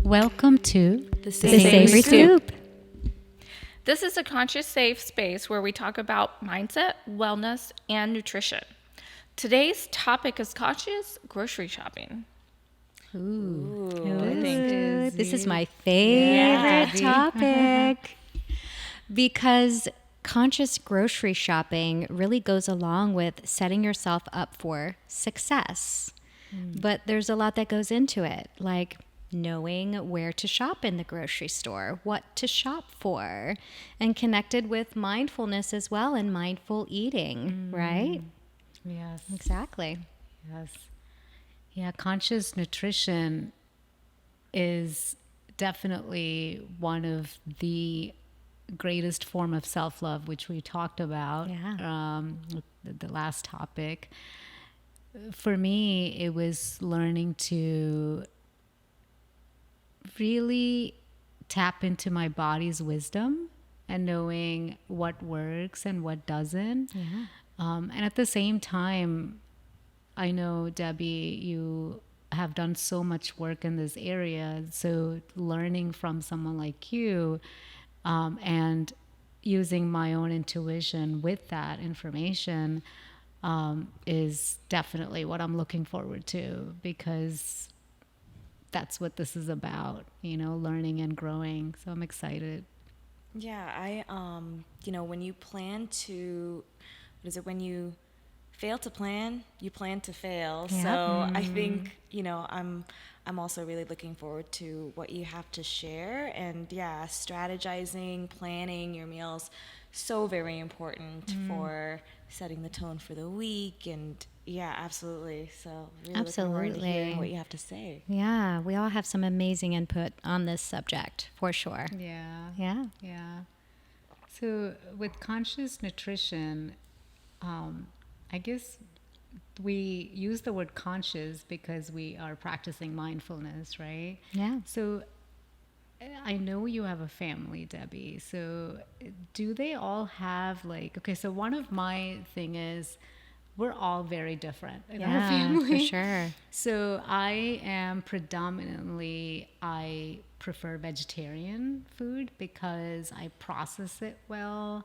Welcome to The Savory Scoop. This is a conscious, safe space where we talk about mindset, wellness, and nutrition. Today's topic is conscious grocery shopping. This is my favorite topic because conscious grocery shopping really goes along with setting yourself up for success. But there's a lot that goes into it, like knowing where to shop in the grocery store, what to shop for, and connected with mindfulness as well and mindful eating, right? Yes. Exactly. Yes. Yeah, conscious nutrition is definitely one of the greatest form of self-love, which we talked about with the last topic. For me, it was learning to really tap into my body's wisdom and knowing what works and what doesn't. And at the same time, I know, Debbie, you have done so much work in this area. So learning from someone like you and using my own intuition with that information is definitely what I'm looking forward to, because that's what this is about, learning and growing. So I'm excited. Yeah, when you plan to, when you fail to plan, you plan to fail. Yeah. So I think, I'm also really looking forward to what you have to share. And yeah, strategizing, planning your meals, so very important for setting the tone for the week. And yeah, absolutely. So really looking forward to hearing what you have to say. Yeah, we all have some amazing input on this subject, for sure. Yeah. So with conscious nutrition, I guess we use the word conscious because we are practicing mindfulness, right? Yeah. So I know you have a family, Debbie. So do they all have so one of my thing is we're all very different in our family. For sure. So I am I prefer vegetarian food because I process it well.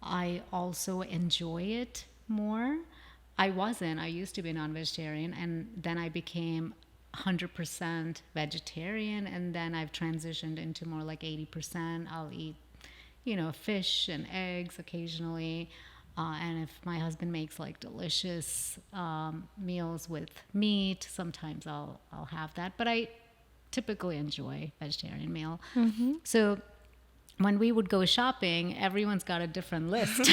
I also enjoy it more. I used to be non-vegetarian, and then I became 100% vegetarian, and then I've transitioned into more like 80%. I'll eat, fish and eggs occasionally. And if my husband makes like delicious meals with meat, sometimes I'll have that. But I typically enjoy vegetarian meal. So when we would go shopping, everyone's got a different list.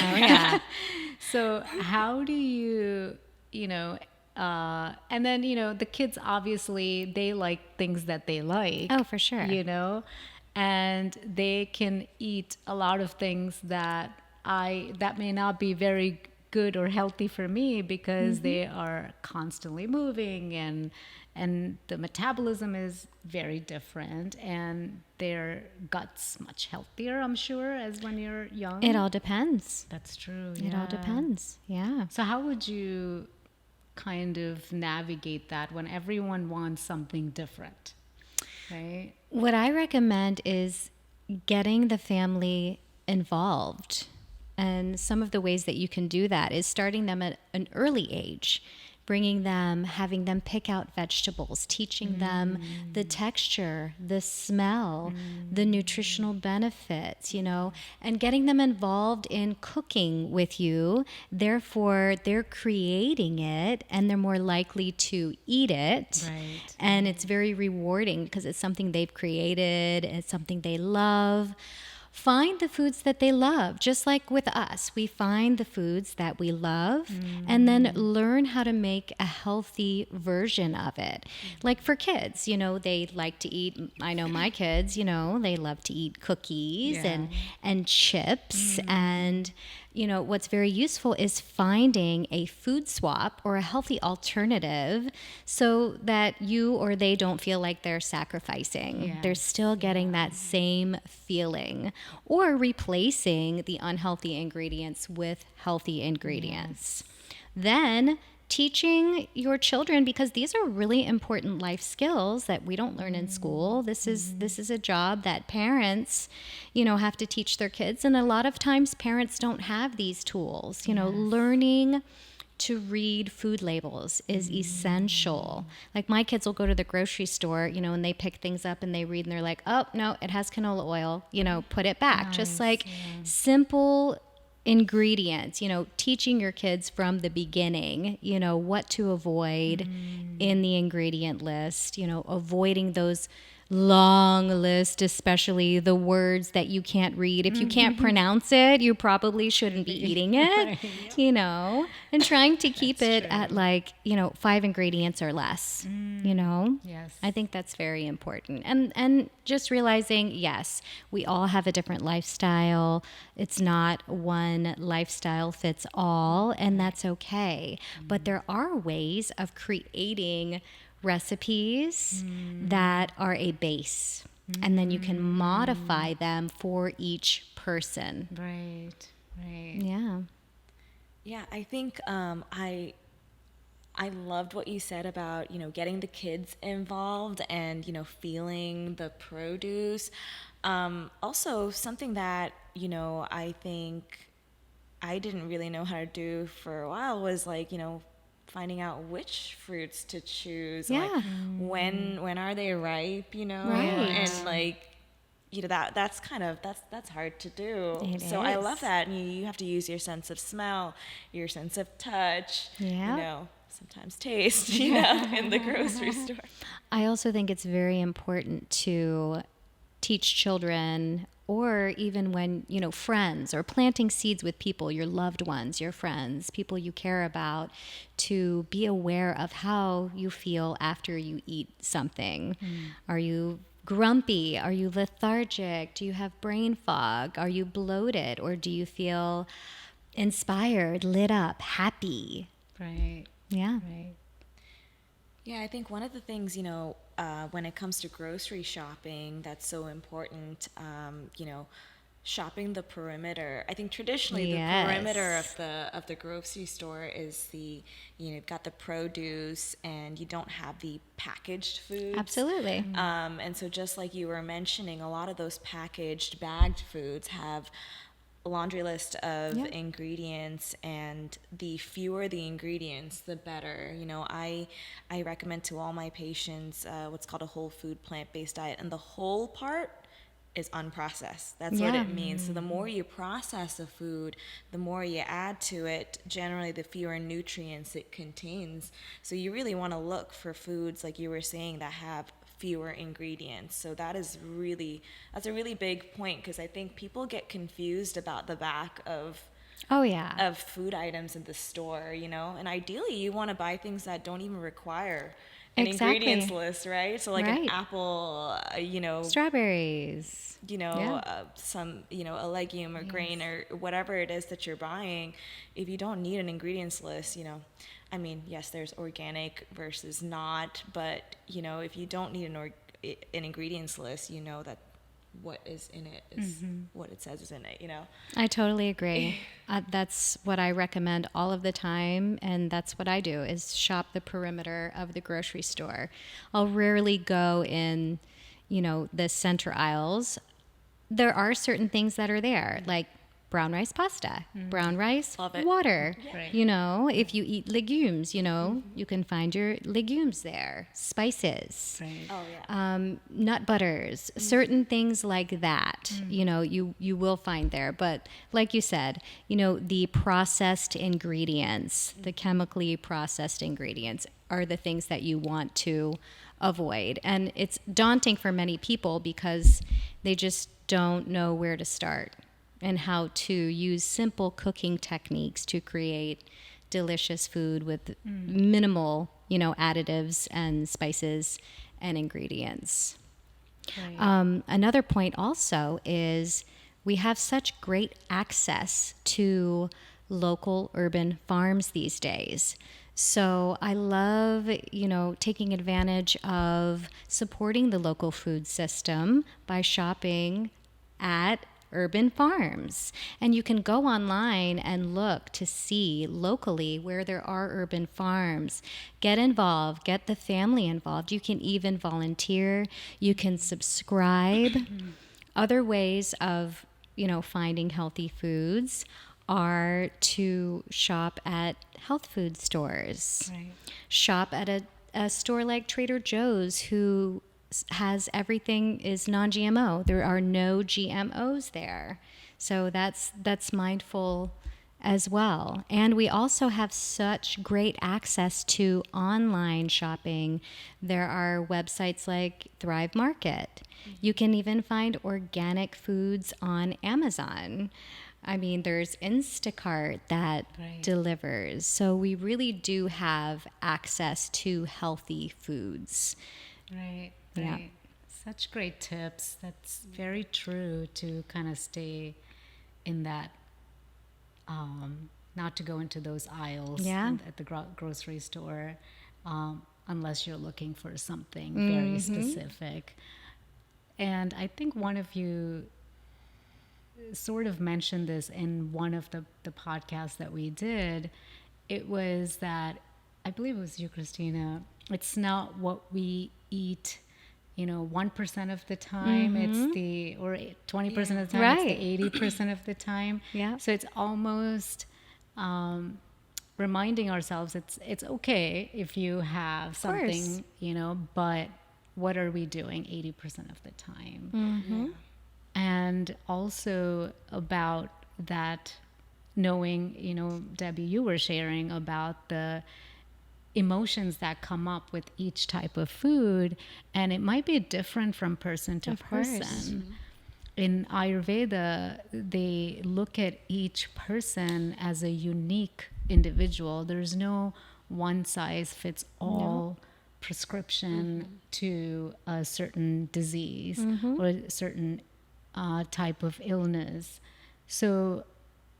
So how do you, and then, the kids, obviously, they like things that they like. Oh, for sure. And they can eat a lot of things that may not be very good or healthy for me because they are constantly moving and the metabolism is very different and their gut's much healthier, I'm sure, as when you're young. It all depends. That's true. It all depends. Yeah. So how would you kind of navigate that when everyone wants something different, right? What I recommend is getting the family involved. And some of the ways that you can do that is starting them at an early age, bringing them, having them pick out vegetables, teaching them the texture, the smell, the nutritional benefits, and getting them involved in cooking with you. Therefore, they're creating it and they're more likely to eat it. Right. And it's very rewarding because it's something they've created, it's something they love. Find the foods that they love, just like with us. We find the foods that we love and then learn how to make a healthy version of it. Like for kids, they like to eat, I know my kids, they love to eat cookies and chips. And, what's very useful is finding a food swap or a healthy alternative so that you or they don't feel like they're sacrificing. Yes. They're still getting that same feeling. Or replacing the unhealthy ingredients with healthy ingredients. Then teaching your children, because these are really important life skills that we don't learn in school. This is a job that parents, have to teach their kids, and a lot of times parents don't have these tools. Learning to read food labels is essential. Like my kids will go to the grocery store, and they pick things up and they read and they're like, oh, no, it has canola oil, put it back. Just like simple ingredients, teaching your kids from the beginning, what to avoid in the ingredient list, avoiding those long list, especially the words that you can't read. If you can't pronounce it, you probably shouldn't be eating it, and trying to keep it at 5 ingredients or less, Yes. I think that's very important. And just realizing, yes, we all have a different lifestyle. It's not one lifestyle fits all, and that's okay. But there are ways of creating recipes that are a base, and then you can modify them for each person. Right. Yeah, I think I loved what you said about, getting the kids involved and, feeling the produce. Also, something that, I think I didn't really know how to do for a while was finding out which fruits to choose. Yeah. Like when are they ripe, Right. And that's hard to do. It so I is. love that. And you have to use your sense of smell, your sense of touch, Yeah. sometimes taste, in the grocery store. I also think it's very important to teach children, or even when, friends, or planting seeds with people, your loved ones, your friends, people you care about, to be aware of how you feel after you eat something. Are you grumpy? Are you lethargic? Do you have brain fog? Are you bloated? Or do you feel inspired, lit up, happy? Right. Yeah. Right. Yeah, I think one of the things, when it comes to grocery shopping, that's so important, shopping the perimeter. I think traditionally Yes. the perimeter of the grocery store is you've got the produce and you don't have the packaged foods. Absolutely. And so just like you were mentioning, a lot of those packaged, bagged foods have a laundry list of Yep. ingredients, and the fewer the ingredients, the better. I recommend to all my patients what's called a whole food plant-based diet, and the whole part is unprocessed. That's what Yeah. it means. So the more you process a food, the more you add to it, generally the fewer nutrients it contains. So you really want to look for foods, like you were saying, that have fewer ingredients. So that's a really big point, because I think people get confused about the back of Oh, yeah. of food items in the store, and ideally you want to buy things that don't even require an Exactly. ingredients list, right? So like an Right. apple, Strawberries. Yeah. some, a legume or grain or whatever it is that you're buying. If you don't need an ingredients list, yes, there's organic versus not, but if you don't need an ingredients list, that what is in it is what it says is in it, I totally agree. That's what I recommend all of the time, and that's what I do, is shop the perimeter of the grocery store. I'll rarely go in, the center aisles. There are certain things that are there, like brown rice pasta, brown rice Love it. water. Right. If you eat legumes, you can find your legumes there, spices. Right. Oh yeah. Nut butters, certain things like that, you will find there. But like you said, the processed ingredients, the chemically processed ingredients are the things that you want to avoid. And it's daunting for many people because they just don't know where to start and how to use simple cooking techniques to create delicious food with minimal, additives and spices and ingredients. Right. Another point also is we have such great access to local urban farms these days. So I love, taking advantage of supporting the local food system by shopping at urban farms. And you can go online and look to see locally where there are urban farms. Get involved, get the family involved. You can even volunteer, you can subscribe. Other ways of, finding healthy foods are to shop at health food stores. Right. Shop at a store like Trader Joe's, who has everything is non-GMO. There are no GMOs there. So that's mindful as well. And we also have such great access to online shopping. There are websites like Thrive Market. You can even find organic foods on Amazon. I mean, there's Instacart that delivers. So we really do have access to healthy foods. Right. Yeah. Right. Such great tips. That's very true, to kind of stay in that, not to go into those aisles at the grocery store, unless you're looking for something very specific. And I think one of you sort of mentioned this in one of the podcasts that we did. It was that, I believe it was you, Christina, it's not what we eat, 1% of the time, it's the, or 20% of the time, Right. it's the 80% of the time. Yeah. So it's almost reminding ourselves it's okay if you have something, but what are we doing 80% of the time? And also about that, knowing, Debbie, you were sharing about the emotions that come up with each type of food, and it might be different from person to person. In Ayurveda, they look at each person as a unique individual. There's no one size fits all prescription to a certain disease or a certain type of illness. So,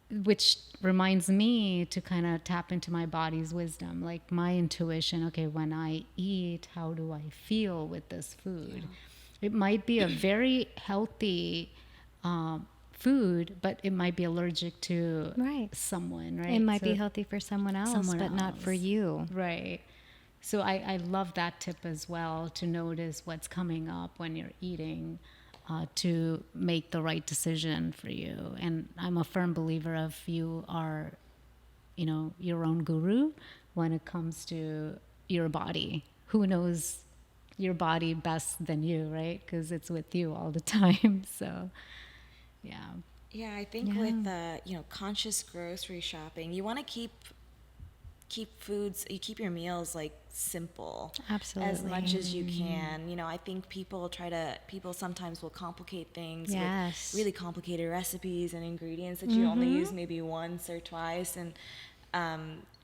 which reminds me to kind of tap into my body's wisdom, like my intuition. Okay, when I eat, how do I feel with this food? It might be a very healthy food, but it might be allergic to someone, right? It might be healthy for someone else, but not for you. Right. So I love that tip as well, to notice what's coming up when you're eating, to make the right decision for you. And I'm a firm believer of you are, your own guru when it comes to your body. Who knows your body best than you, right? Because it's with you all the time. So, yeah. Yeah, I think with conscious grocery shopping, you want to keep your meals like simple, Absolutely. as much as you can. I think people sometimes will complicate things with really complicated recipes and ingredients that you only use maybe once or twice, and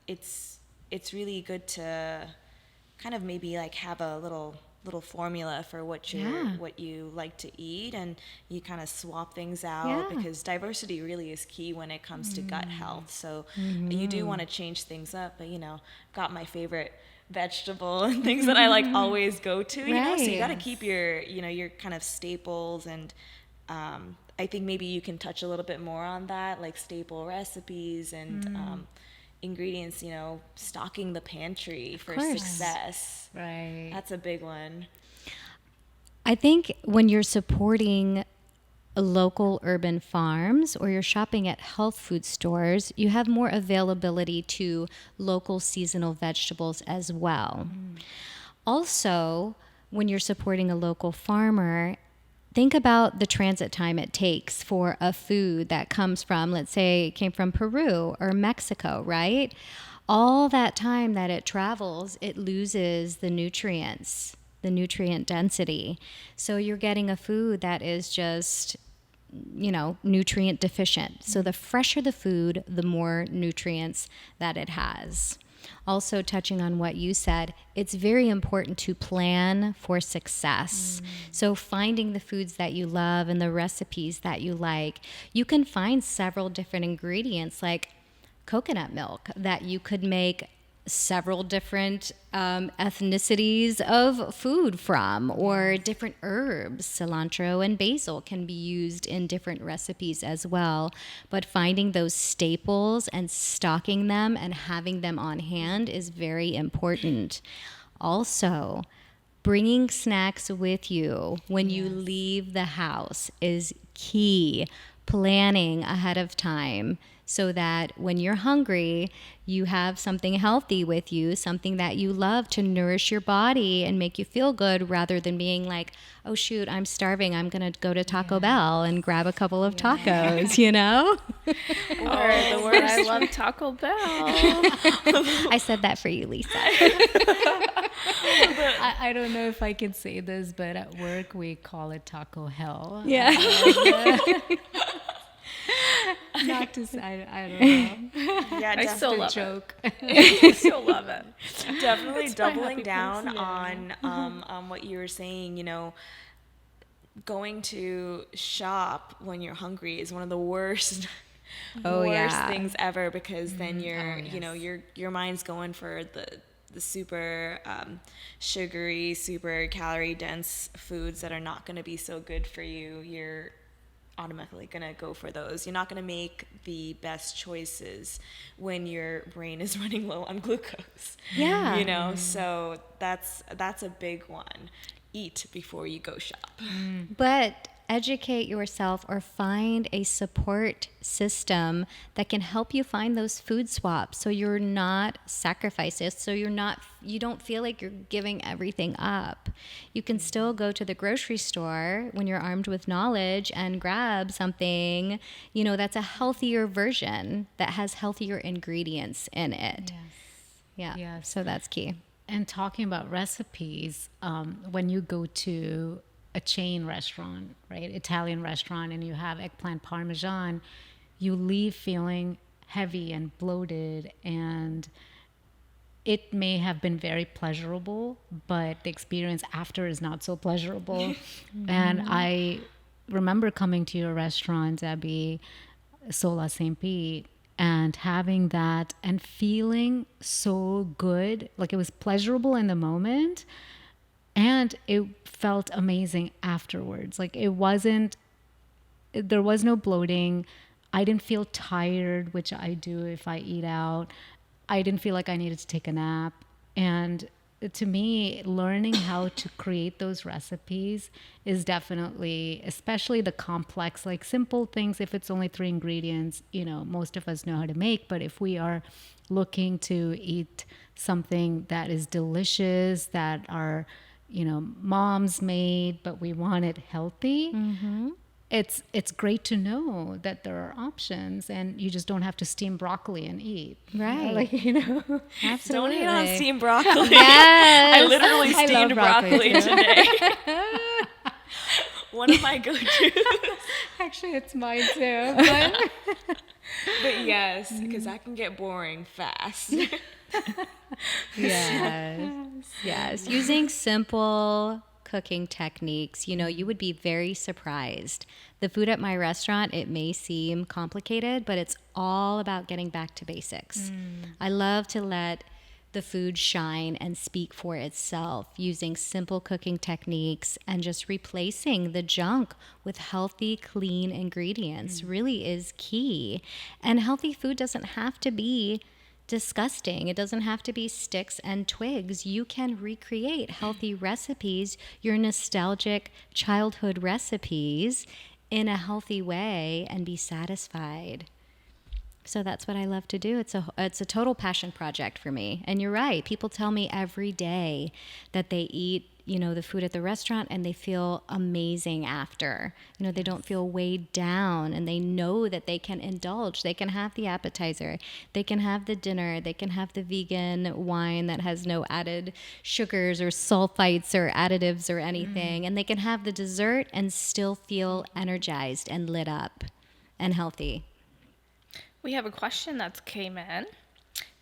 it's really good to kind of maybe like have a little formula for what you like to eat, and you kind of swap things out, because diversity really is key when it comes to gut health. So you do want to change things up, but got my favorite vegetable and things that I like always go to, so you got to keep your your kind of staples, and I think maybe you can touch a little bit more on that, like staple recipes and ingredients, stocking the pantry for success. Right. That's a big one. I think when you're supporting local urban farms or you're shopping at health food stores, you have more availability to local seasonal vegetables as well. Also, when you're supporting a local farmer, think about the transit time it takes for a food that comes from, let's say, it came from Peru or Mexico, right? All that time that it travels, it loses the nutrients, the nutrient density. So you're getting a food that is just, nutrient deficient. So the fresher the food, the more nutrients that it has. Also, touching on what you said, it's very important to plan for success. So finding the foods that you love and the recipes that you like, you can find several different ingredients like coconut milk that you could make several different ethnicities of food from, or different herbs. Cilantro and basil can be used in different recipes as well. But finding those staples and stocking them and having them on hand is very important. Also, bringing snacks with you when you leave the house is key. Planning ahead of time so that when you're hungry, you have something healthy with you, something that you love to nourish your body and make you feel good, rather than being like, oh shoot, I'm starving, I'm gonna go to Taco Bell and grab a couple of tacos, you know? Oh, the word, I love Taco Bell. I said that for you, Lisa. I don't know if I can say this, but at work we call it Taco Hell. Yeah. Not to say, I don't know. Yeah, I still love Joke. it. I still love it. definitely That's my doubling happy down place, yeah. on what you were saying. Going to shop when you're hungry is one of the worst worst things ever, because then you're your mind's going for the super sugary, super calorie dense foods that are not going to be so good for you. You're automatically going to go for those. You're not going to make the best choices when your brain is running low on glucose. Yeah. So that's a big one. Eat before you go shop. But educate yourself or find a support system that can help you find those food swaps, so you're not sacrificing, so you don't feel like you're giving everything up. You can still go to the grocery store when you're armed with knowledge and grab something, that's a healthier version that has healthier ingredients in it. Yeah. Yes. So that's key. And talking about recipes, when you go to a chain restaurant, right, Italian restaurant, and you have eggplant parmesan, you leave feeling heavy and bloated, and it may have been very pleasurable, but the experience after is not so pleasurable. And I remember coming to your restaurant, Abby, Sola St. Pete, and having that and feeling so good. Like, it was pleasurable in the moment, and it felt amazing afterwards. Like, there was no bloating. I didn't feel tired, which I do if I eat out. I didn't feel like I needed to take a nap. And to me, learning how to create those recipes is definitely, especially the complex, like simple things. If it's only 3 ingredients, most of us know how to make. But if we are looking to eat something that is delicious, that are, mom's made, but we want it healthy, it's great to know that there are options, and you just don't have to steam broccoli and eat. Right. Absolutely. Don't eat on steamed broccoli. Yes. I literally I love steamed broccoli too. today. One of my go-tos. Actually, it's mine too. But yes, because that can get boring fast. Yes. Using simple cooking techniques, you would be very surprised. The food at my restaurant, it may seem complicated, but it's all about getting back to basics. I love to let the food shine and speak for itself, using simple cooking techniques and just replacing the junk with healthy, clean ingredients really is key. And healthy food doesn't have to be disgusting. It doesn't have to be sticks and twigs. You can recreate healthy recipes, your nostalgic childhood recipes, in a healthy way and be satisfied. So that's what I love to do. It's a total passion project for me. And you're right. People tell me every day that they eat, the food at the restaurant and they feel amazing after. They don't feel weighed down, and they know that they can indulge. They can have the appetizer. They can have the dinner. They can have the vegan wine that has no added sugars or sulfites or additives or anything. And they can have the dessert and still feel energized and lit up and healthy. We have a question that's came in,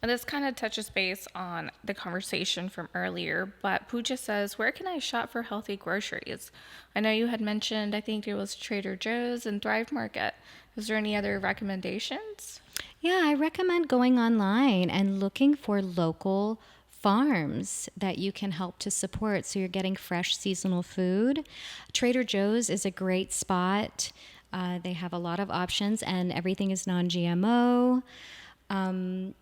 and this kind of touches base on the conversation from earlier, but Pooja says, where can I shop for healthy groceries? I know you had mentioned, I think it was Trader Joe's and Thrive Market. Is there any other recommendations? Yeah, I recommend going online and looking for local farms that you can help to support so you're getting fresh seasonal food. Trader Joe's is a great spot. They have a lot of options and everything is non GMO.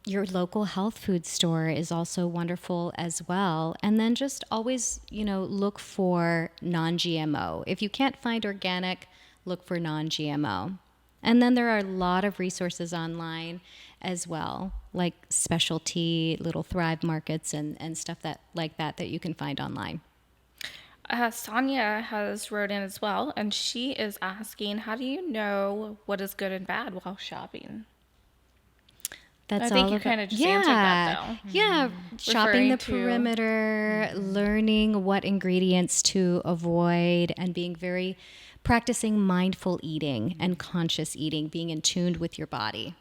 Your local health food store is also wonderful as well. And then just always, look for non GMO. If you can't find organic, look for non GMO. And then there are a lot of resources online as well, like specialty little Thrive markets and stuff that you can find online. Sonia has wrote in as well, and she is asking, how do you know what is good and bad while shopping? That's I think all you of it. kind of just answered that, though. Yeah, shopping Referring the to- perimeter, learning what ingredients to avoid, and practicing mindful eating and conscious eating, being in tune with your body.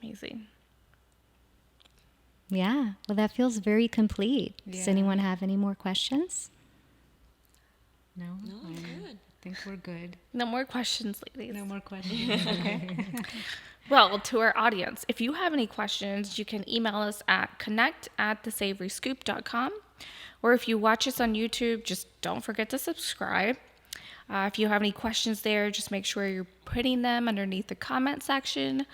Amazing. Yeah, well, that feels very complete. Does Yeah. anyone have any more questions? No, I good. think we're good. No more questions, ladies. No more questions. Okay. Well, to our audience, if you have any questions, you can email us at connect@thesavoryscoop.com. Or if you watch us on YouTube, just don't forget to subscribe. If you have any questions there, just make sure you're putting them underneath the comment section.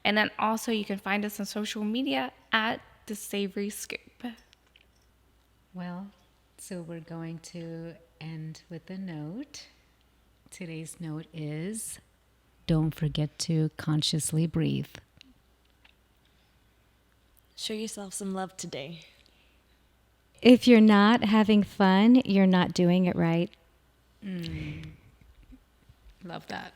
And then also you can find us on social media at The Savory Scoop. Well, so we're going to end with a note. Today's note is, don't forget to consciously breathe. Show yourself some love today. If you're not having fun, you're not doing it right. Love that.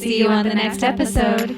See you on the next episode.